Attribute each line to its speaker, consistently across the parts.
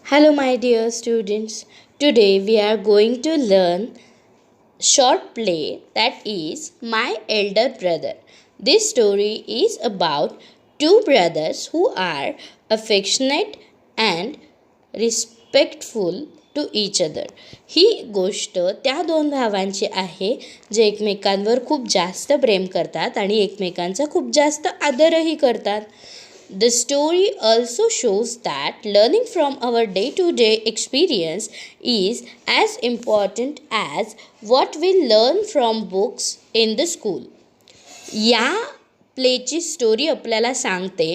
Speaker 1: Hello my dear students. Today we are going to learn short play that is My Elder Brother. This story is about two brothers who are affectionate and respectful to each other. ही गोष्ट त्या दोन भावांची आहे जे एकमेकांवर खूप जास्त प्रेम करतात आणि एकमेकांचा खूप जास्त आदरही करतात. The story also shows that learning from our day to day experience is as important as what we learn from books in the school. या प्लेची स्टोरी आपल्याला सांगते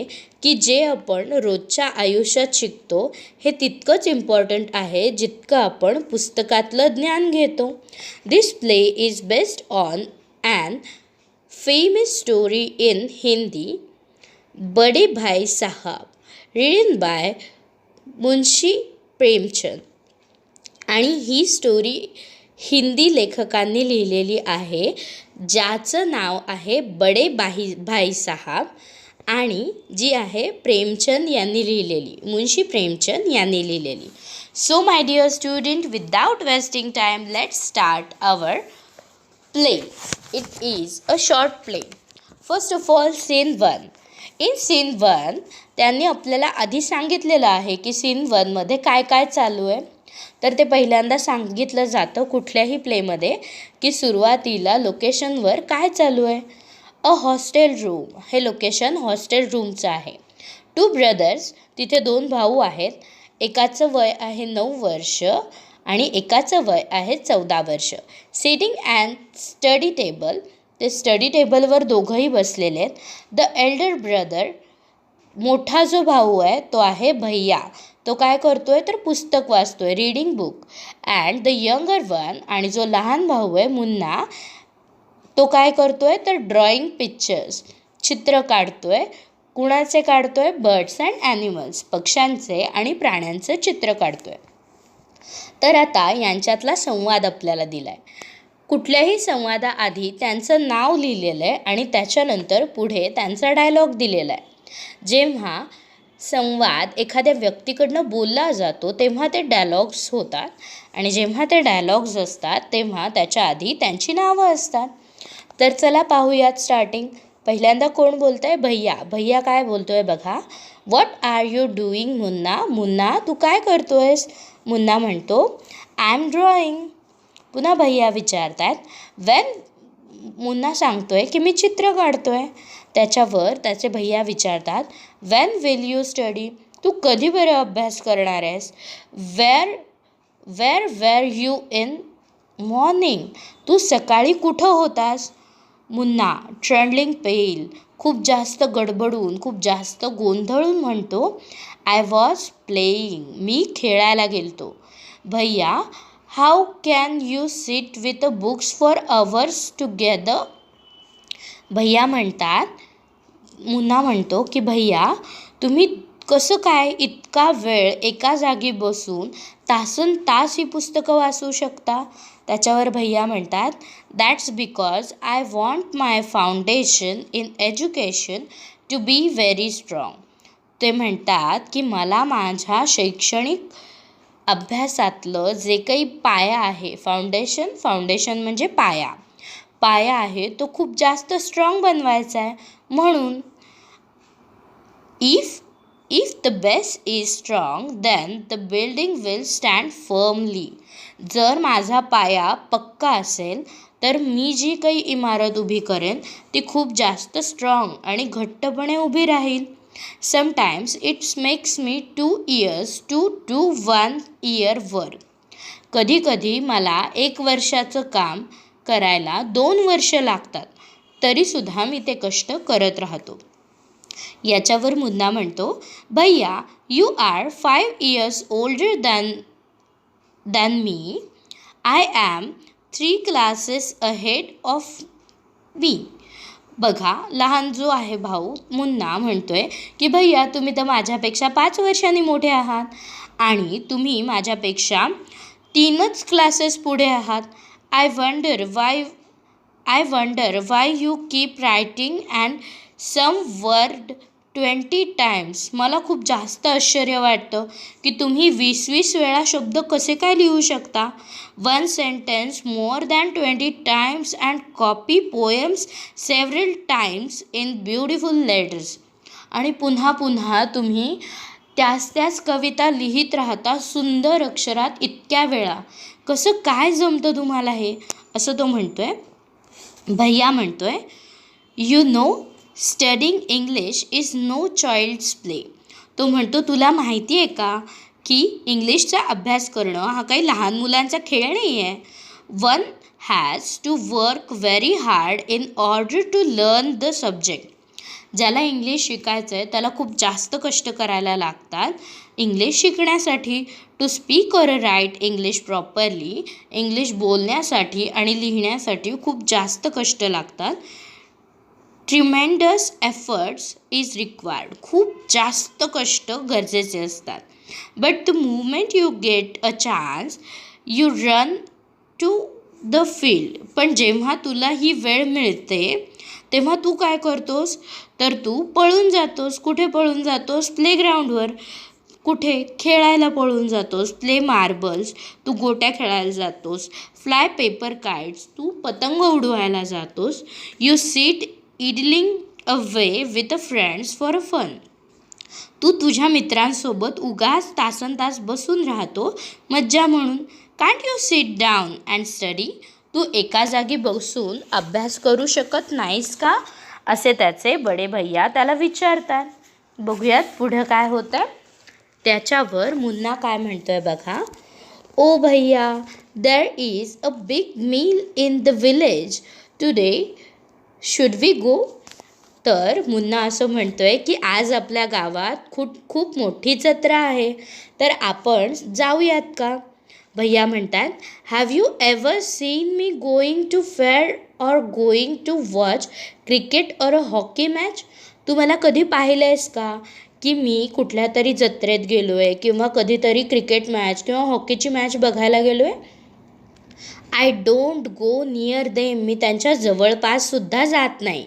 Speaker 1: की जे आपण रोजच्या आयुष्यात शिकतो हे तितकंच इम्पॉर्टंट आहे जितकं आपण पुस्तकातलं ज्ञान घेतो. This play is based on an famous story in Hindi, Bade Bhai Sahab, written by Munshi Premchand. आणि ही स्टोरी हिंदी लेखकांनी लिहिलेली आहे ज्याचं नाव आहे बड़े भाई साहब आणि जी आहे प्रेमचंद यांनी लिहिलेली, मुंशी प्रेमचंद यांनी लिहिलेली. So my dear student, without wasting time let's start our play. It is a short play. First of all scene 1. In scene 1 त्यांनी आपल्याला आधी सांगितलेलं आहे की सीन 1मध्ये काय काय चालू आहे. तर ते पहिल्यांदा सांगितलं जातं कुठल्याही प्लेमध्ये की सुरुवातीला लोकेशनवर काय चालू आहे. अ हॉस्टेल रूम, हे लोकेशन हॉस्टेल रूमचं आहे. टू ब्रदर्स, तिथे दोन भाऊ आहेत. एकाचं वय आहे 9 वर्ष आणि एकाचं वय आहे 14 वर्ष. सिटिंग ॲट स्टडी टेबल, ते स्टडी टेबलवर दोघंही बसलेले आहेत. द एल्डर ब्रदर, मोठा जो भाऊ आहे तो आहे भैया. तो काय करतोय तर पुस्तक वाचतोय, reading book. And the younger one, आणि जो लहान भाऊ आहे मुन्ना, तो काय करतोय तर ड्रॉइंग पिक्चर्स, चित्र काढतोय. कुणाचे काढतोय? बर्ड्स अँड ॲनिमल्स, पक्ष्यांचे आणि प्राण्यांचे चित्र काढतोय. तर आता यांच्यातला संवाद आपल्याला दिला आहे. कुठल्याही संवादाआधी त्यांचं नाव लिहिलेलं आहे आणि त्याच्यानंतर पुढे त्यांचा डायलॉग दिलेला आहे. जेव्हा संवाद एखाद्या व्यक्तीकडनं बोलला जातो तेव्हा ते डायलॉग्स होतात आणि जेव्हा ते डायलॉग्स असतात तेव्हा त्याच्या आधी त्यांची नावं असतात. तर चला पाहूयात स्टार्टिंग. पहिल्यांदा कोण बोलतं आहे? भैया. भैया काय बोलतो आहे बघा. What are you doing Munna? Munna तू काय करतो आहेस? मुन्ना म्हणतो आय एम ड्रॉईंग. पुन्हा भैया विचारतात वेन. मुन्ना सांगतो आहे की मी चित्र काढतो आहे. त्याच्यावर त्याचे भैया विचारतात वेन विल यू स्टडी? तू कधी बरं अभ्यास करणार आहेस? वेर यू इन मॉर्निंग? तू सकाळी कुठं होतास? मुन्ना ट्रेंडलिंग पेल, खूप जास्त गडबडून, खूप जास्त गोंधळून म्हणतो आय वॉज प्लेईंग, मी खेळायला गेलतो. भैया how can you sit with books for hours together? भैया म्हणतात, मुन्ना म्हणतो की भैया तुम्ही कसं काय इतका वेळ एका जागी बसून तासन तास ही पुस्तकं वाचू शकता? त्याच्यावर भैया म्हणतात that's because I want my foundation in education to be very strong. ते म्हणतात की मला माझ्या शैक्षणिक अभ्यासातलं जे काही पाया आहे, फाउंडेशन म्हणजे पाया आहे तो खूप जास्त स्ट्रॉंग बनवायचा आहे. म्हणून if the base is strong then the building will stand firmly. जर माझा पाया पक्का असेल तर मी जी काही इमारत उभी करेन ती खूप जास्त स्ट्रॉंग आणि घट्टपणे उभी राहील. Sometimes it's makes me 2 years to do 1 year work. कधीकधी मला 1 वर्षाचं काम करायला 2 वर्ष लागतात, तरीसुद्धा मी ते कष्ट करत राहतो. याच्यावर मुन्ना म्हणतो भैया you are 5 years older than me. I am 3 classes ahead of me. बघा, लहान जो आहे भाऊ मुन्ना म्हणतोय की भैया तुम्ही तर माझ्यापेक्षा 5 वर्षांनी मोठे आहात आणि तुम्ही माझ्यापेक्षा 3च क्लासेस पुढे आहात. I wonder why you keep writing and some word 20 times. मला खूप जास्त आश्चर्य वाटतं की तुम्ही 20 वेळा शब्द कसे काय लिहू शकता. One sentence more than 20 times and copy poems several times in beautiful letters. आणि पुन्हा पुन्हा तुम्ही त्याच कविता लिहित राहता सुंदर अक्षरात इतक्या वेळा. कसं काय जमतं तुम्हाला हे, असं तो म्हणतोय. भैया म्हणतोय, you know studying English is no child's play. तो म्हणतो, तुला माहिती आहे का की इंग्लिशचा अभ्यास करणं हा काही लहान मुलांचा खेळ नाही आहे. One has to work very hard in order to learn the subject. ज्याला इंग्लिश शिकायचं आहे त्याला खूप जास्त कष्ट करायला लागतात इंग्लिश शिकण्यासाठी. To speak or write English properly, English बोलण्यासाठी आणि लिहिण्यासाठी खूप जास्त कष्ट लागतात. Tremendous efforts is required. खूप जास्त कष्ट गरजेचे असतात. But the movement you get a chance you run to the field. पण जेव्हा तुला ही वेळ मिळते तेव्हा तू काय करतोस, तर तू पळून जातोस. कुठे पळून जातोस? प्लेग्राऊंडवर. कुठे? खेळायला पळून जातोस. प्ले मार्बल्स, तू गोट्या खेळायला जातोस. फ्लाय पेपर काइट्स, तू पतंग उडवायला जातोस. You sit idling away with a friends for a fun. तू तुझ्या मित्रांसोबत उगाच तासनतास बसून राहतो मज्जा म्हणून. Can't you sit down and study. तू एका जागी बसून अभ्यास करू शकत नाहीस का, असे त्याचे बडे भैया त्याला विचारतात. बघूयात पुढं काय होतं. त्याच्यावर मुन्ना काय म्हणतोय बघा. ओ भैया, there is a big meal in the village today, should we go. तर मुन्ना असं म्हणतोय की आज आपल्या गावात खूप मोठी जत्रा आहे, तर आपण जाऊयात का. भैया म्हणतात, have you ever seen me going to fair or going to watch cricket or a hockey match. तू मला कधी पाहिलं आहेस का की मी कुठल्या तरी जत्रेत गेलो आहे किंवा कधीतरी क्रिकेट मॅच किंवा हॉकीची मॅच बघायला गेलो आहे. I don't go near them. मी त्यांच्या जवळपाससुद्धा जात नाही.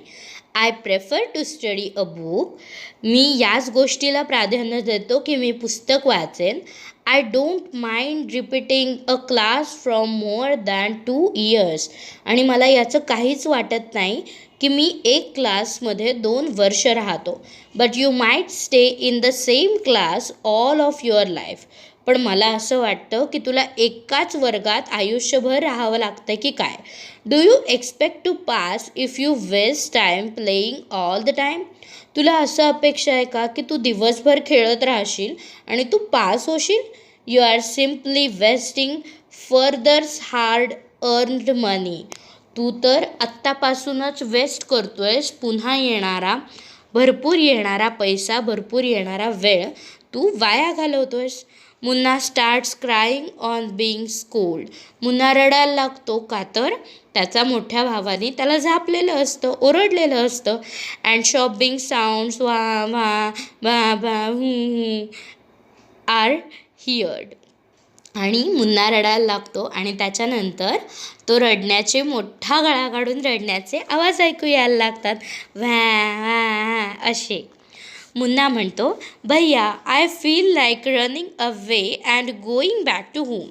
Speaker 1: I prefer to study a book. मी याच गोष्टीला प्राधान्य देतो की मी पुस्तक वाचेन. I don't mind repeating a class from more than 2 years. आणि मला याचं काहीच वाटत नाही की मी एक क्लासमध्ये 2 वर्ष राहतो. But you might stay in the same class all of your life. पण मला असं वाटतं की तुला एकाच वर्गात आयुष्यभर राहावं लागतं की काय. Do you expect to pass if you waste time playing all the time. तुला असं अपेक्षा आहे का की तू दिवसभर खेळत राहशील आणि तू पास होशील. You are simply wasting father's hard earned money. तू तर आत्तापासूनच वेस्ट करतोयस पुन्हा येणारा भरपूर येणारा पैसा, भरपूर येणारा वेळ तू वाया घालवतोयस. Munna starts crying on being scolded. Munna रडायला लागतो का, तर त्याचा मोठ्या भावाने त्याला झापलेलं असतं, ओरडलेलं असतं. अँड शॉपिंग साऊंड्स वा वा बा बा हू आर हिअर्ड. आणि मुन्ना रडायला लागतो आणि त्याच्यानंतर तो रडण्याचे मोठा गळा काढून रडण्याचे आवाज ऐकू यायला लागतात. व्हा व्हा असे. मुन्ना म्हणतो, भैया I feel like running away and going back to home.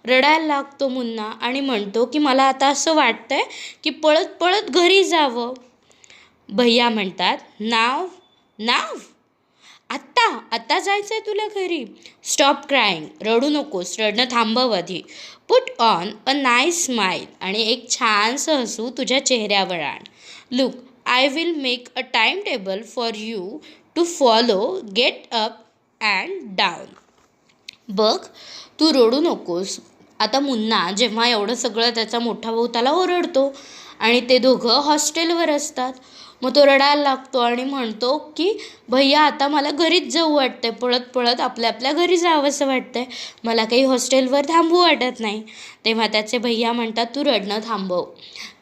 Speaker 1: रडायला लागतो मुन्ना आणि म्हणतो की मला आता असं वाटतंय की पळत पळत घरी जावं. भैया म्हणतात, नाव नाव आत्ता जायचं आहे तुला घरी. Stop crying. रडू नकोस, रडणं थांबव आधी. Put on a nice smile. आणि एक छानसं हसू तुझ्या चेहऱ्यावर आण. Look, I will make a time table for you to follow. Get up and down. बघ, तू रडू नकोस. आता मुन्ना जेव्हा एवढं सगळं त्याचा मोठा भाऊ त्याला ओरडतो आणि ते दोघं हॉस्टेलवर असतात, मग तो रडायला लागतो आणि म्हणतो की भैया आता मला घरीच जाऊ वाटतंय. पळत पळत आपल्या घरी जावं असं वाटतंय. मला काही हॉस्टेलवर थांबू वाटत नाही. तेव्हा त्याचे भैया म्हणतात, तू रडणं थांबव.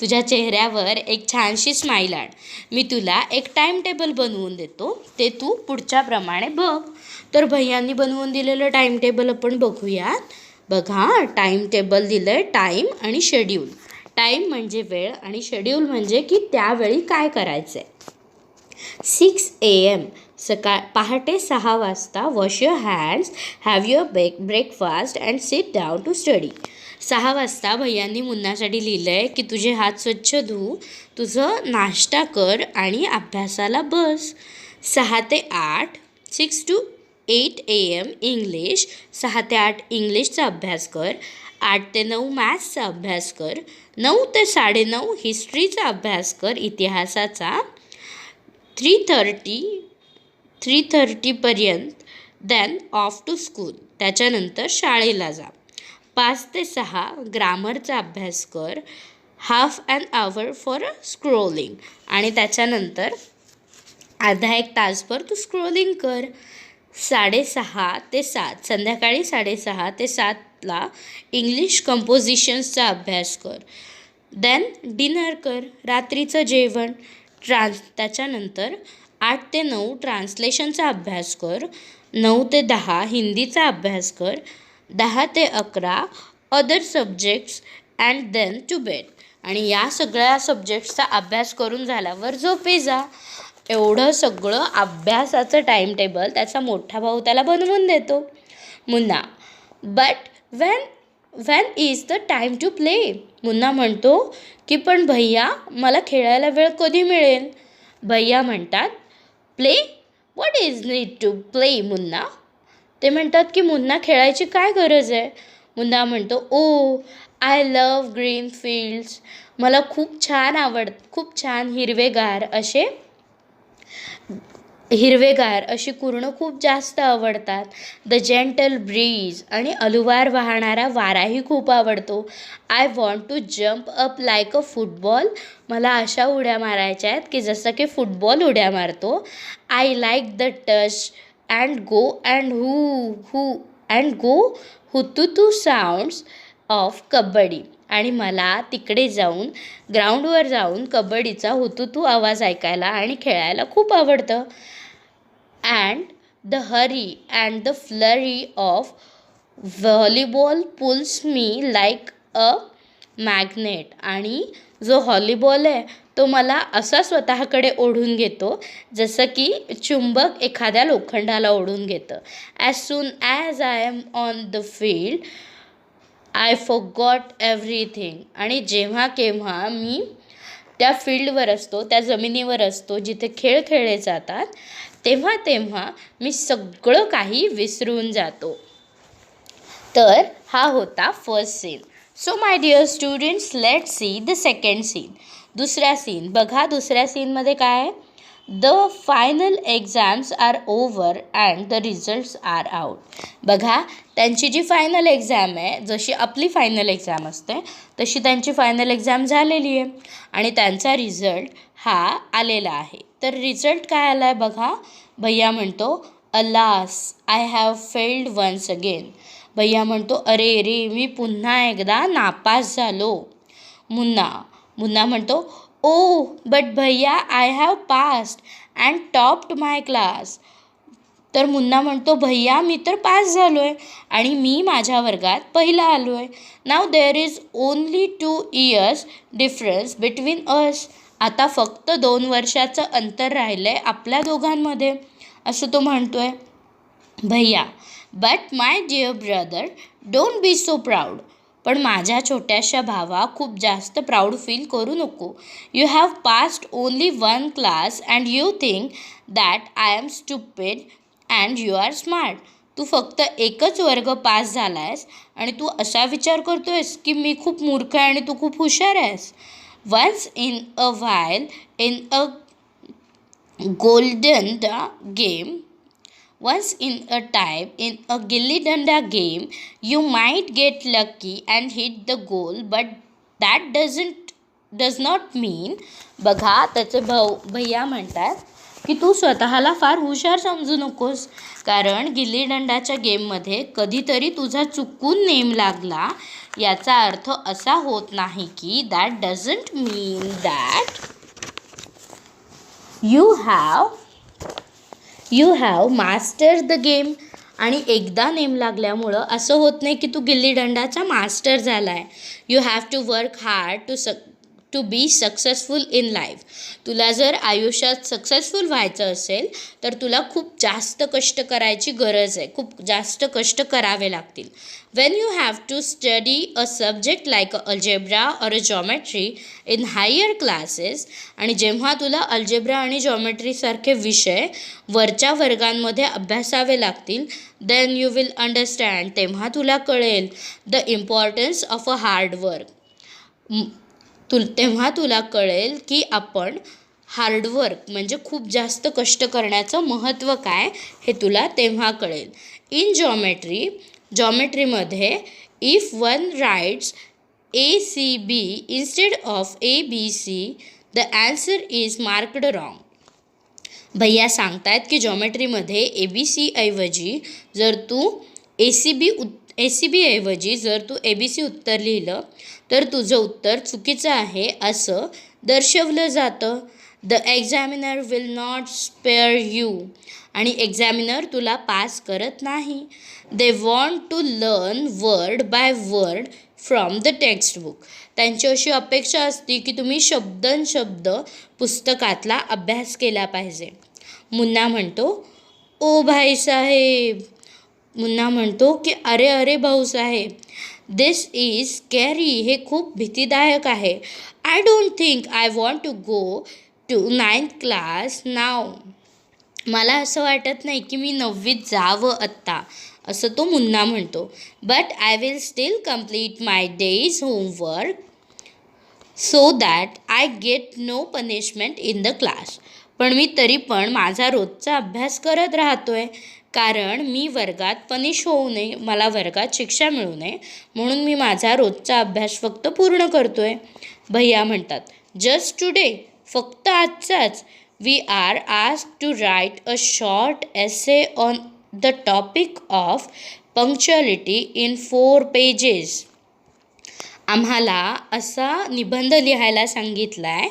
Speaker 1: तुझ्या चेहऱ्यावर एक छानशी स्माईल आण. मी तुला एक टाईम टेबल बनवून देतो, ते तू पुढच्याप्रमाणे बघ. तर भैयांनी बनवून दिलेलं टाईम टेबल आपण बघूयात. बघा, टाईम टेबल दिलं आहे, टाईम आणि शेड्यूल. टाईम म्हणजे वेळ आणि शेड्यूल म्हणजे की त्यावेळी काय करायचं आहे. 6 a.m. पहाटे 6 वाजता. Wash your hands, have your breakfast and sit down to study. 6 वाजता भैयांनी मुन्नासाठी लिहिलं आहे की तुझे हात स्वच्छ धू, तुझं नाश्ता कर आणि अभ्यासाला बस. 6 ते 8, 6 to 8 AM इंग्लिश. 6 ते 8 इंग्लिशचा अभ्यास कर. 8 ते 9 मॅथ्सचा अभ्यास कर. 9 ते 9:30 हिस्ट्रीचा अभ्यास कर, इतिहासाचा. 3:30पर्यंत देन ऑफ टू स्कूल. त्याच्यानंतर शाळेला जा. 5 ते 6 ग्रामरचा अभ्यास कर. Half an hour for scrolling. आणि त्याच्यानंतर अर्धा एक तासभर तू स्क्रोलिंग कर. 6:30 ते 7 संध्याकाळी 6:30 ते 7ला इंग्लिश कंपोजिशन्सचा अभ्यास कर. देन डिनर कर, रात्रीचं जेवण. त्याच्यानंतर 8 ते 9 ट्रान्सलेशनचा अभ्यास कर. 9 ते 10 हिंदीचा अभ्यास कर. 10 ते 11 other subjects and then to bed. आणि या सगळ्या सब्जेक्ट्सचा अभ्यास करून झाल्यावर झोपी जा. एवढं सगळं अभ्यासाचं टाईम टेबल त्याचा मोठा भाऊ त्याला बनवून देतो. Munna, but when is the time to play? Munna म्हणतो की पण भैया मला खेळायला वेळ कधी मिळेल? भैया म्हणतात, play? What is need to play Munna? ते म्हणतात की मुन्ना खेळायची काय गरज आहे? मुन्ना म्हणतो, ओ आय लव्ह ग्रीन फील्ड्स. मला खूप छान हिरवेगार अशी कुरणं खूप जास्त आवडतात. द जेंटल ब्रीज आणि अलुवार वाहणारा वाराही खूप आवडतो. I want to jump up like a football. मला अशा उड्या मारायच्या आहेत की जसं की फुटबॉल उड्या मारतो. I like the touch and go hututu sounds of kabaddi. आणि मला तिकडे जाऊन ग्राउंडवर जाऊन कबड्डीचा हुतुतू आवाज ऐकायला आणि खेळायला खूप आवडतं. And the hurry and the flurry of volleyball pulls me like a magnet. आणि जो व्हॉलीबॉल आहे तो मला असा स्वतःकडे ओढून घेतो जसं की चुंबक एखाद्या लोखंडाला ओढून घेतं. As soon as I am on the field I forgot everything. आणि जेव्हा केव्हा मी त्या फील्डवर असतो, त्या जमिनीवर असतो जिथे खेळ खेळले जातात, तेव्हा मी सगळं काही विसरून जातो. तर हा होता first scene. So my dear students, let's see the second scene. दुसरा सीन बघा. दुसऱ्या सीनमध्ये काय आहे? The final exams are over and the results are out. बघा, त्यांची जी फायनल एक्झाम आहे, जशी आपली फायनल एक्झाम असते तशी त्यांची फायनल एक्झाम झालेली आहे आणि त्यांचा रिझल्ट हा आलेला आहे. तर रिझल्ट काय आला आहे बघा. भैया म्हणतो, alas I have failed once again. भैया म्हणतो, अरे रे, मी पुन्हा एकदा नापास झालो. मुन्ना म्हणतो, ओ बट भैया I have passed and topped my class. तर मुन्ना म्हणतो, भैया मी तर पास झालो आहे आणि मी माझ्या वर्गात पहिला आलो आहे. Now there is only 2 years difference between us. आता फक्त 2 वर्षाचं अंतर राहिलं आहे आपल्या दोघांमध्ये, असं तो म्हणतो आहे. भैया, but my dear brother don't be so proud. पण माझ्या छोट्याशा भावा खूप जास्त प्राऊड फील करू नको. You have passed only 1 class and you think that I am stupid and you are smart. तू फक्त एकच वर्ग पास झाला आहेस आणि तू असा विचार करतो आहेस की मी खूप मूर्ख आहे आणि तू खूप हुशार आहेस. Once in a while in a Once in a time in a gilli danda game, you might get lucky and hit the goal, but that does not mean. बघा, त्याचे भैया म्हणतात की तू स्वतःला फार हुशार समजू नकोस, कारण गिल्ली दंडाच्या गेममध्ये कधीतरी तुझा चुकून नेम लागला याचा अर्थ असा होत नाही की that doesn't mean that you have mastered the game. आणि एकदा नेम लागल्यामुळं असं होत नाही की तू गिल्ली दंडाचा मास्टर झाला आहे. You have to work hard to be successful in life. तुला जर आयुष्यात सक्सेसफुल व्हायचं असेल तर तुला खूप जास्त कष्ट करायची गरज आहे, खूप जास्त कष्ट करावे लागतील. When you have to study a subject like algebra or a geometry in higher classes, आणि जेव्हा तुला अल्जेब्रा आणि जॉमेट्रीसारखे विषय वरच्या वर्गांमध्ये अभ्यासावे लागतील, देन यू विल अंडरस्टँड, तेव्हा तुला कळेल the importance of a hard work. तेव्हा तुला कळेल की आपण हार्डवर्क म्हणजे खूप जास्त कष्ट करण्याचं महत्त्व काय हे तुला तेव्हा कळेल. इन जॉमेट्रीमध्ये if one writes ACB instead of ABC, the answer is marked wrong. भैया सांगतायत की जॉमेट्रीमध्ये ABC ऐवजी जर तू ACB ऐवजी जर तू ABC उत्तर लिहिलं तर तुझं उत्तर चुकीचं आहे असं दर्शवलं जातं. The examiner will not spare you, आणि एक्झामिनर तुला पास करत नाही. They want to learn word by word from the textbook. त्यांची अशी अपेक्षा असते की तुम्ही शब्दनशब्द पुस्तकातला अभ्यास केला पाहिजे. मुन्ना म्हणतो, ओ भाईसाहेब. मुन्ना म्हणतो की अरे अरे भाऊसाहेब, दिस इज स्कॅरी. हे खूप भीतीदायक आहे. I don't think I want to go to 9th class now. मला असं वाटत नाही की मी 9वीत जावं आत्ता, असं तो मुन्ना म्हणतो. But I will still complete my day's homework so that I get no punishment in the class. पण मी तरी पण माझा रोजचा अभ्यास करत राहतो आहे, कारण मी वर्गात पनिश होऊ नये, मला वर्गात शिक्षा मिळू नये, म्हणून मी माझा रोजचा अभ्यास फक्त पूर्ण करतो आहे. भैया म्हणतात, जस्ट टुडे, फक्त आजचाच, we are asked to write a short essay on the topic of punctuality in 4 pages. आम्हाला असा निबंध लिहायला सांगितला आहे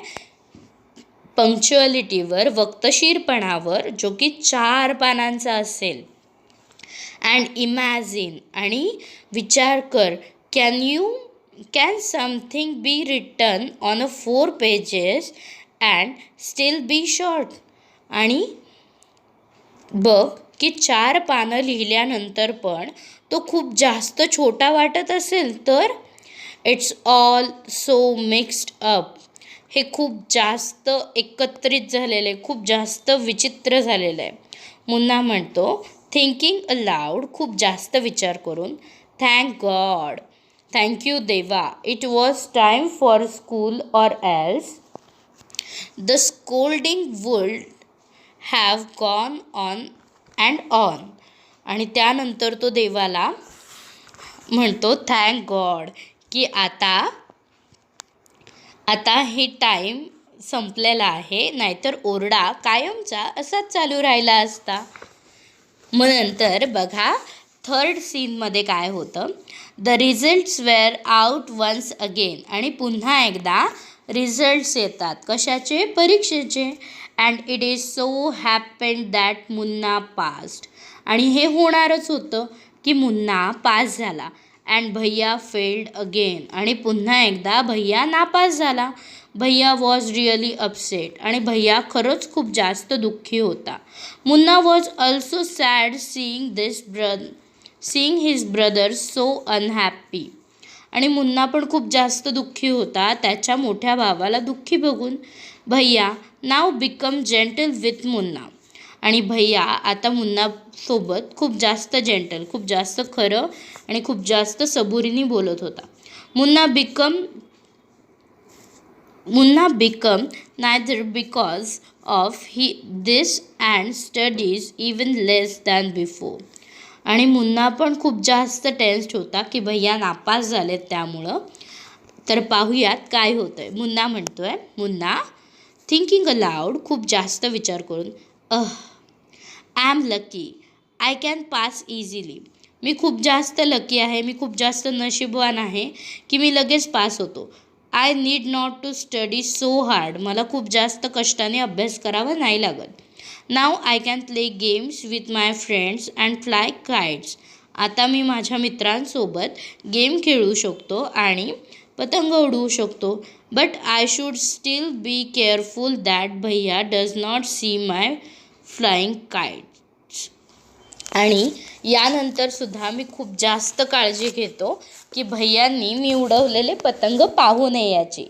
Speaker 1: पंक्च्युअलिटीवर, वक्तशीरपणावर, जो की 4 पानांचा असेल. अँड इमॅजिन, आणि विचार कर, can something be written on a 4 pages and still be short. आणि बघ की 4 पानं लिहिल्यानंतर पण तो खूप जास्त छोटा वाटत असेल तर. It's all so mixed up. हे खूप जास्त एकत्रित झालेलं आहे, खूप जास्त विचित्र झालेलं आहे. मुन्ना म्हणतो, थिंकिंग अलाउड, खूप जास्त विचार करून. थँक गॉड, थँक्यू देवा, it was time for school or else the scolding would have gone on and on. आणि त्यानंतर तो देवाला म्हणतो थँक गॉड की आता हे टाईम संपलेला आहे, नाहीतर ओरडा कायमचा असाच चालू राहिला असता. मग नंतर बघा 3rd सीनमध्ये काय होतं. The results were out once again, आणि पुन्हा एकदा रिझल्ट्स येतात. कशाचे? परीक्षेचे. And it is so happened that Munna passed. आणि हे होणारच होतं की मुन्ना पास झाला. अँड भैया फेल्ड अगेन, आणि पुन्हा एकदा भैया नापास झाला. भैया वॉज रिअली अपसेट, आणि भैया खरंच खूप जास्त दुःखी होता. Munna was also sad seeing his brother so unhappy. आणि मुन्ना पण खूप जास्त दुःखी होता त्याच्या मोठ्या भावाला दुःखी बघून. भैया नाव बिकम जेंटल विथ मुन्ना, आणि भैया आता मुन्नासोबत खूप जास्त जेंटल, खूप जास्त खरं आणि खूप जास्त सबुरीने बोलत होता. Munna become neither because of this and studies even less than before. आणि मुन्ना पण खूप जास्त टेन्स्ड होता की भैया नापास झालेत त्यामुळं. तर पाहूयात काय होतं आहे. मुन्ना म्हणतो आहे, मुन्ना थिंकिंग अलाउड, खूप जास्त विचार करून, I am lucky, I can pass easily. मी खूप जास्त लकी आहे, मी खूप जास्त नशीबवान आहे की मी लगेच पास होतो. I need not to study so hard, मला खूप जास्त कष्टाने अभ्यास करावा नाही लागत. Now I can play games with my friends and fly kites. आता मी माझ्या मित्रांसोबत गेम खेळू शकतो आणि पतंग उडवू शकतो. But I should still be careful that भैया does not see my flying kites. आणि यानंतर सुद्धा मी खूप जास्त काळजी घेतो की भैयांनी मी उडवलेले पतंग पाहू नये याची.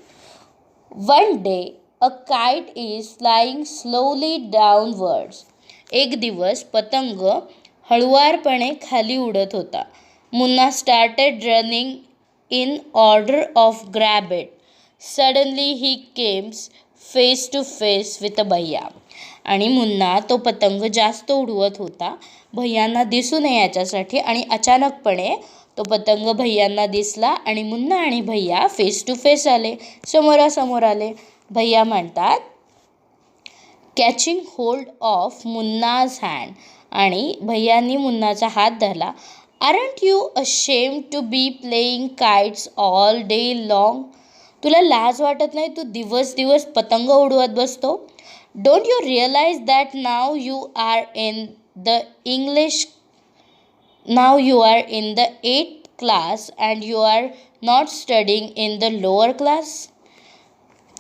Speaker 1: One day a kite is flying slowly downwards. एक दिवस पतंग हळुवारपणे खाली उडत होता. Munna started running in order of grab it. Suddenly he came face to face with a भैया. आणि मुन्ना तो पतंग जास्त उडवत होता भैयांना दिसू नये याच्यासाठी, आणि अचानकपणे तो पतंग भैयांना दिसला आणि मुन्ना आणि भैया फेस टू फेस आले, समोरासमोर आले. भैया म्हणतात कॅचिंग होल्ड ऑफ मुन्नाज हँड. आणि भैयांनी मुन्नाचा हात धरला. Aren't you ashamed to be playing kites all day long? तुला लाज वाटत नाही तू दिवस दिवस पतंग उडवत बसतो? Don't you realize that now you are in the 8th class and you are not studying in the lower class?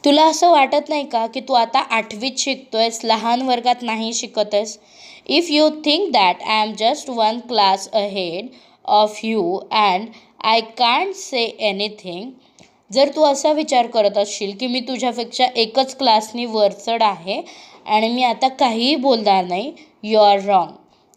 Speaker 1: तुला असं वाटत नाही का की तू आता 8वीत शिकतोयस, लहान वर्गात नाही शिकत आहेस? If you think that I am just one class ahead of you and I can't say anything, जर तू असा विचार करत असशील की मी तुझ्यापेक्षा एकच क्लासनी वरचढ आहे आणि मी आता काहीही बोलणार नाही, यू आर रॉंग.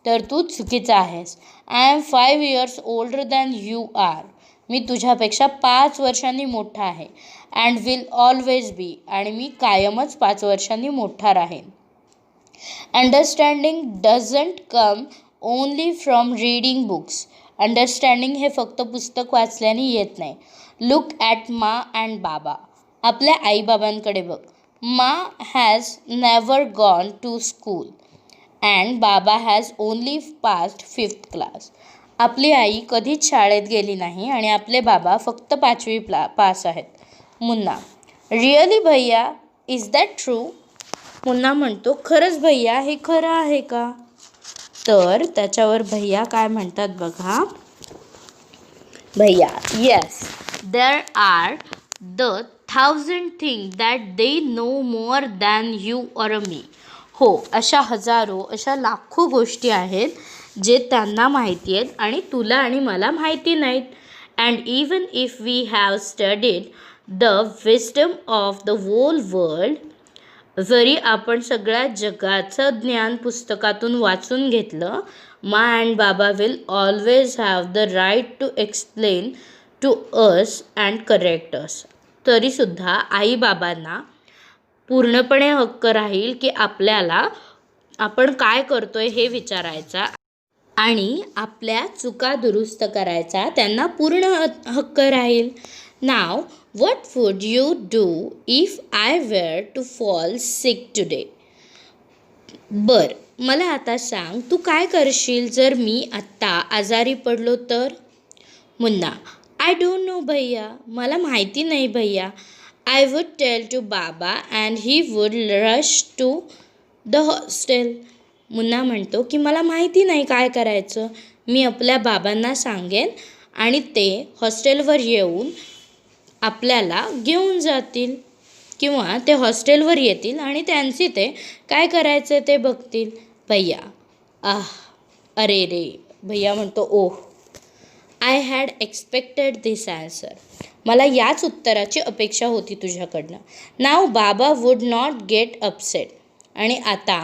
Speaker 1: तर तू चुकीचा आहेस. I am 5 years older than you are. मी तुझ्यापेक्षा 5 वर्षांनी मोठा आहे. And will always be. आणि मी कायमच 5 वर्षांनी मोठा राहीन. Understanding doesn't come only from reading books. Understanding हे फक्त पुस्तक वाचल्याने येत नाही. लुक ॲट मा अँड बाबा. आपल्या आईबाबांकडे बघ. Ma has never gone to school and बाबा has only passed 5th class. आपली आई कधीच शाळेत गेली नाही आणि आपले बाबा फक्त 5वी पास आहेत. मुन्ना रिअली भैया, इज दॅट ट्रू? मुन्ना म्हणतो खरंच भैया, हे खरं आहे का? तर त्याच्यावर भैया काय म्हणतात बघा. भैया yes, there are the 1000 thing that they know more than you or me. हो, अशा हजारो, अशा लाखो गोष्टी आहेत जे त्यांना माहिती आहेत आणि तुला आणि मला माहिती नाहीत. And even if we have studied the wisdom of the whole world, जरी आपण सगळ्या जगाचं ज्ञान पुस्तकातून वाचून घेतलं, मा अँड बाबा will always have the right to explain to us and correct us. तरीसुद्धा आईबाबांना पूर्णपणे हक्क राहील की आपल्याला आपण काय करतोय हे विचारायचा आणि आपल्या चुका दुरुस्त करायचा त्यांना पूर्ण हक्क राहील. नाव what would you do if I were to fall sick today? बर, मला आता सांग, तू काय करशील जर मी आत्ता आजारी पडलो तर? मुन्ना आय डोंट नो भैया, मला माहिती नाही भैया. आय वुड टेल टू बाबा and he would rush to the hostel. मुन्ना म्हणतो की मला माहिती नाही काय करायचं. मी आपल्या बाबांना सांगेन आणि ते हॉस्टेलवर येऊन आपल्याला घेऊन जातील किंवा ते हॉस्टेलवर येतील आणि त्यांची ते काय करायचं ते बघतील. भैया अरे रे. भैया म्हणतो oh, I had expected this answer. मला याच उत्तराची अपेक्षा होती तुझ्याकडनं. नाव बाबा वुड नॉट गेट अपसेट. आणि आता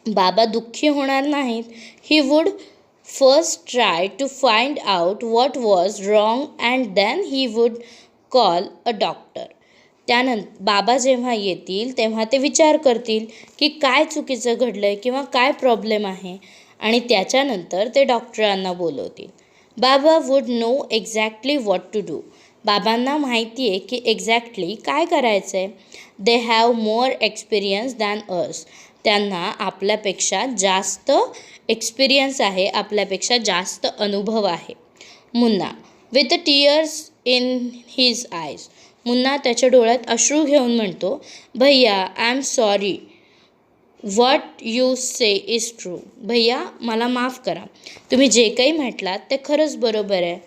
Speaker 1: बाबा दुःखी होणार नाहीत. He would first try to find out what was wrong and then he would call a doctor. त्यानंतर बाबा जेव्हा येतील तेव्हा ते विचार करतील की काय चुकीचं घडलं आहे किंवा काय प्रॉब्लेम आहे आणि त्याच्यानंतर ते डॉक्टरांना बोलवतील. बाबा would know exactly what to do. बाबांना माहिती आहे की एक्झॅक्टली काय करायचं आहे. They have more experience than us. त्यांना आपल्यापेक्षा जास्त एक्सपिरियन्स आहे, आपल्यापेक्षा जास्त अनुभव आहे. Munna with the tears in his eyes. Munna त्याच्या डोळ्यात अश्रू घेऊन म्हणतो भैया I am sorry, what you say is true. भैया मला माफ करा, तुम्ही जे काही म्हटलात ते खरंच बरोबर आहे.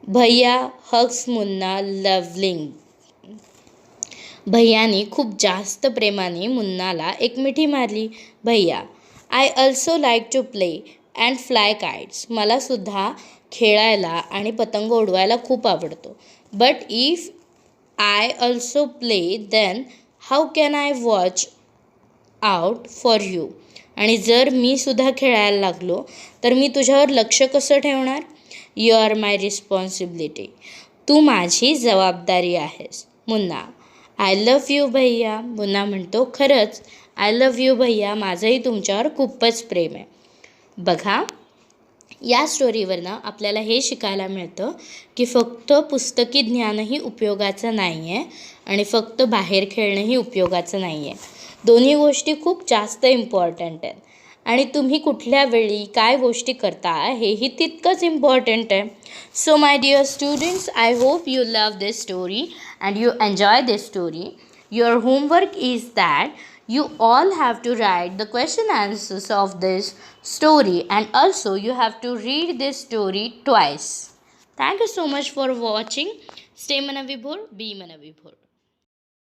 Speaker 1: भैया हग्स मुन्ना लवलिंग. भैयाने खूप जास्त प्रेमाने मुन्नाला एक मिठी मारली. भैया, I also like to play and fly kites. मला सुद्धा खेळायला आणि पतंग उडवायला खूप आवडतो. But if I also play then how can I watch out for you. आणि जर मी सुद्धा खेळायला लागलो तर मी तुझ्यावर लक्ष कसं ठेवणार? You are my responsibility. तू माझी जबाबदारी आहेस. मुन्ना, आय लव्ह यू भैया. मुन्ना म्हणतो, खरंच आय लव्ह यू भैया, माझंही तुमच्यावर खूपच प्रेम आहे. बघा, या स्टोरीवरनं आपल्याला हे शिकायला मिळतं की फक्त पुस्तकी ज्ञानही उपयोगाचं नाही आहे आणि फक्त बाहेर खेळणंही उपयोगाचं नाही आहे. दोन्ही गोष्टी खूप जास्त इम्पॉर्टंट आहेत आणि तुम्ही कुठल्या वेळी काय गोष्टी करता हेही तितकंच इम्पॉर्टंट आहे. So my dear students, I hope you love this story and you enjoy this story. Your homework is that you all have to write the question answers of this story and also you have to read this story twice. Thank you so much for watching. Stay Manavibhor, be Manavibhor.